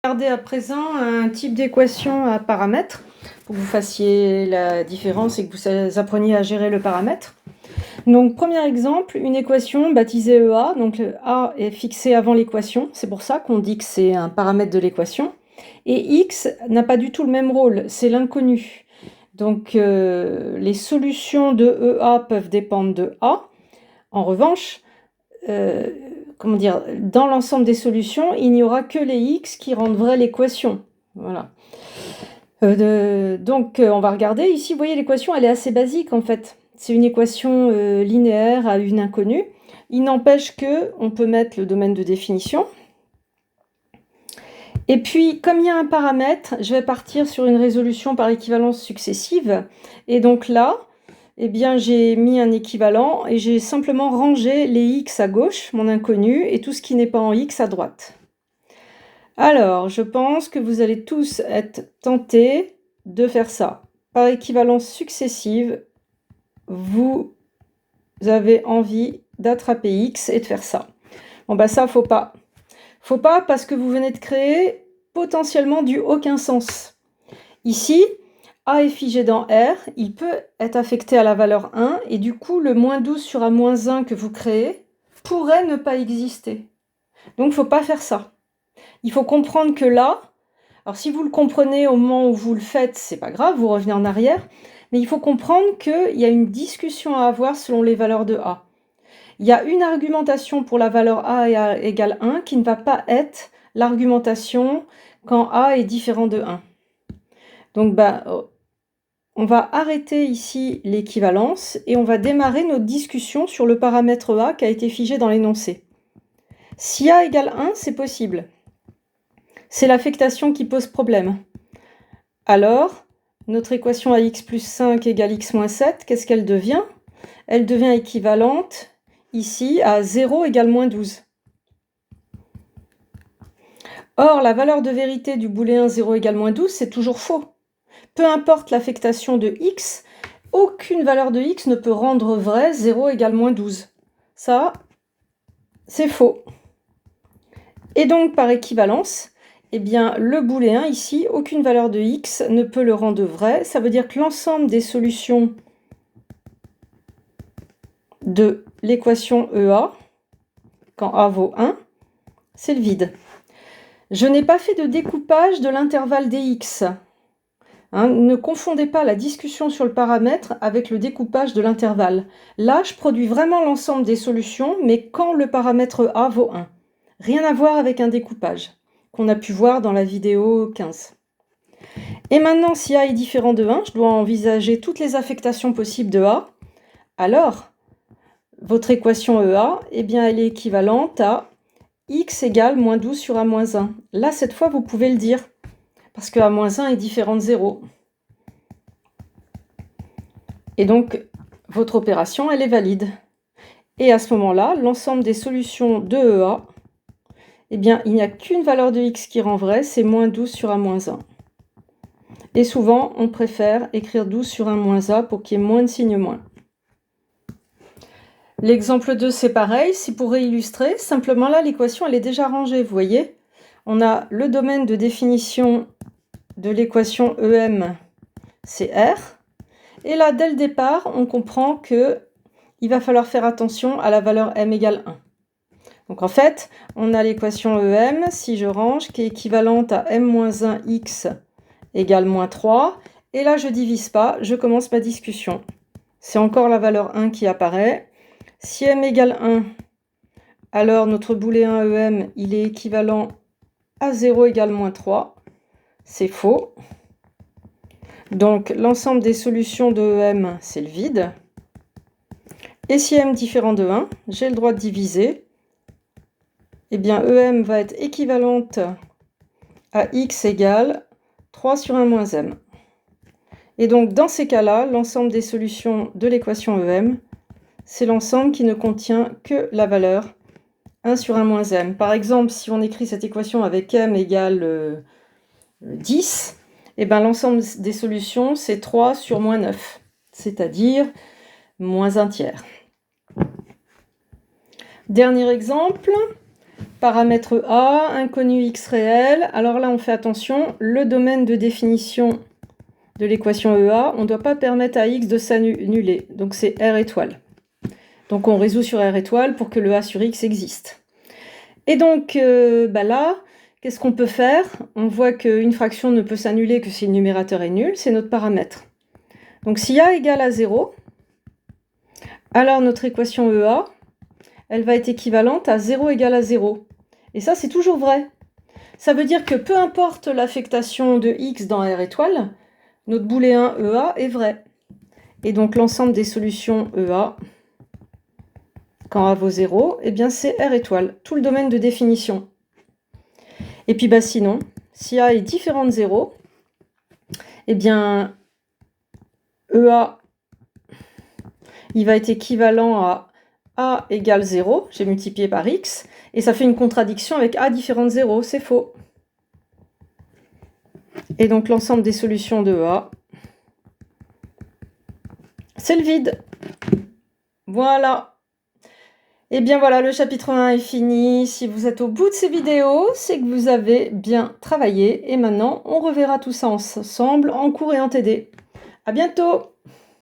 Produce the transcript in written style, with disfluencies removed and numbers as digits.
Regardez à présent un type d'équation à paramètres pour que vous fassiez la différence et que vous appreniez à gérer le paramètre. Donc premier exemple, une équation baptisée EA, donc le A est fixé avant l'équation, c'est pour ça qu'on dit que c'est un paramètre de l'équation. Et X n'a pas du tout le même rôle, c'est l'inconnu. Donc les solutions de EA peuvent dépendre de A. En revanche, dans l'ensemble des solutions, il n'y aura que les x qui rendent vraie l'équation. Voilà. Donc, on va regarder. Ici, vous voyez, l'équation, elle est assez basique, en fait. C'est une équation linéaire à une inconnue. Il n'empêche qu'on peut mettre le domaine de définition. Et puis, comme il y a un paramètre, je vais partir sur une résolution par équivalence successive. Et donc là, eh bien, j'ai mis un équivalent et j'ai simplement rangé les x à gauche, mon inconnu, et tout ce qui n'est pas en x à droite. Alors, je pense que vous allez tous être tentés de faire ça. Par équivalence successive, vous avez envie d'attraper x et de faire ça. Bon, bah ça, faut pas. Faut pas parce que vous venez de créer potentiellement du aucun sens. Ici, A est figé dans R, il peut être affecté à la valeur 1, et du coup, le moins 12 sur A-1 que vous créez pourrait ne pas exister. Donc, il ne faut pas faire ça. Il faut comprendre que là, alors si vous le comprenez au moment où vous le faites, c'est pas grave, vous revenez en arrière, mais il faut comprendre qu'il y a une discussion à avoir selon les valeurs de A. Il y a une argumentation pour la valeur A égale 1 qui ne va pas être l'argumentation quand A est différent de 1. Donc, on va arrêter ici l'équivalence et on va démarrer notre discussion sur le paramètre A qui a été figé dans l'énoncé. Si A égale 1, c'est possible. C'est l'affectation qui pose problème. Alors, notre équation AX plus 5 égale X moins 7, qu'est-ce qu'elle devient? Elle devient équivalente ici à 0 égale moins 12. Or, la valeur de vérité du booléen 0 égale moins 12, c'est toujours faux. Peu importe l'affectation de x, aucune valeur de x ne peut rendre vrai 0 égale moins 12. Ça, c'est faux. Et donc, par équivalence, eh bien, le booléen ici, aucune valeur de x ne peut le rendre vrai. Ça veut dire que l'ensemble des solutions de l'équation EA, quand A vaut 1, c'est le vide. Je n'ai pas fait de découpage de l'intervalle dx. Ne confondez pas la discussion sur le paramètre avec le découpage de l'intervalle. Là, je produis vraiment l'ensemble des solutions, mais quand le paramètre A vaut 1. Rien à voir avec un découpage, qu'on a pu voir dans la vidéo 15. Et maintenant, si A est différent de 1, je dois envisager toutes les affectations possibles de A. Alors, votre équation EA, eh bien, elle est équivalente à x égale moins 12 sur A moins 1. Là, cette fois, vous pouvez le dire, parce que A moins 1 est différent de 0. Et donc, votre opération, elle est valide. Et à ce moment-là, l'ensemble des solutions de EA, eh bien, il n'y a qu'une valeur de x qui rend vrai, c'est moins 12 sur A moins 1. Et souvent, on préfère écrire 12 sur 1 moins A pour qu'il y ait moins de signe moins. L'exemple 2, c'est pareil. C'est pour illustrer. Simplement là, l'équation, elle est déjà rangée, vous voyez. On a le domaine de définition de l'équation EM, c'est R. Et là, dès le départ, on comprend qu'il va falloir faire attention à la valeur m égale 1. Donc en fait, on a l'équation EM, si je range, qui est équivalente à m-1x égale moins 3. Et là, je ne divise pas, je commence ma discussion. C'est encore la valeur 1 qui apparaît. Si m égale 1, alors notre booléen EM, il est équivalent à 0 égale moins 3. C'est faux. Donc l'ensemble des solutions de EM, c'est le vide. Et si m différent de 1, j'ai le droit de diviser. Eh bien, EM va être équivalente à x égale 3 sur 1 moins m. Et donc, dans ces cas-là, l'ensemble des solutions de l'équation EM, c'est l'ensemble qui ne contient que la valeur 1 sur 1 moins m. Par exemple, si on écrit cette équation avec m égale 10, eh bien, l'ensemble des solutions, c'est 3 sur moins 9, c'est-à-dire moins 1 tiers. Dernier exemple, Paramètre A, inconnu x réel. Alors là, on fait attention, le domaine de définition de l'équation EA, on ne doit pas permettre à x de s'annuler. Donc c'est R étoile. Donc on résout sur R étoile pour que le A sur x existe. Et donc là, qu'est-ce qu'on peut faire? On voit qu'une fraction ne peut s'annuler que si le numérateur est nul, c'est notre paramètre. Donc si A égale à 0, alors notre équation EA, elle va être équivalente à 0 égale à 0. Et ça, c'est toujours vrai. Ça veut dire que peu importe l'affectation de x dans R étoile, notre booléen EA est vrai. Et donc l'ensemble des solutions EA, quand A vaut 0, eh bien c'est R étoile, tout le domaine de définition. Et puis sinon, si A est différent de 0, eh bien EA, il va être équivalent à A égale 0, j'ai multiplié par x, et ça fait une contradiction avec A différent de 0, c'est faux. Et donc l'ensemble des solutions de EA, c'est le vide. Voilà. Et bien voilà, le chapitre 1 est fini. Si vous êtes au bout de ces vidéos, c'est que vous avez bien travaillé. Et maintenant, on reverra tout ça ensemble en cours et en TD. À bientôt!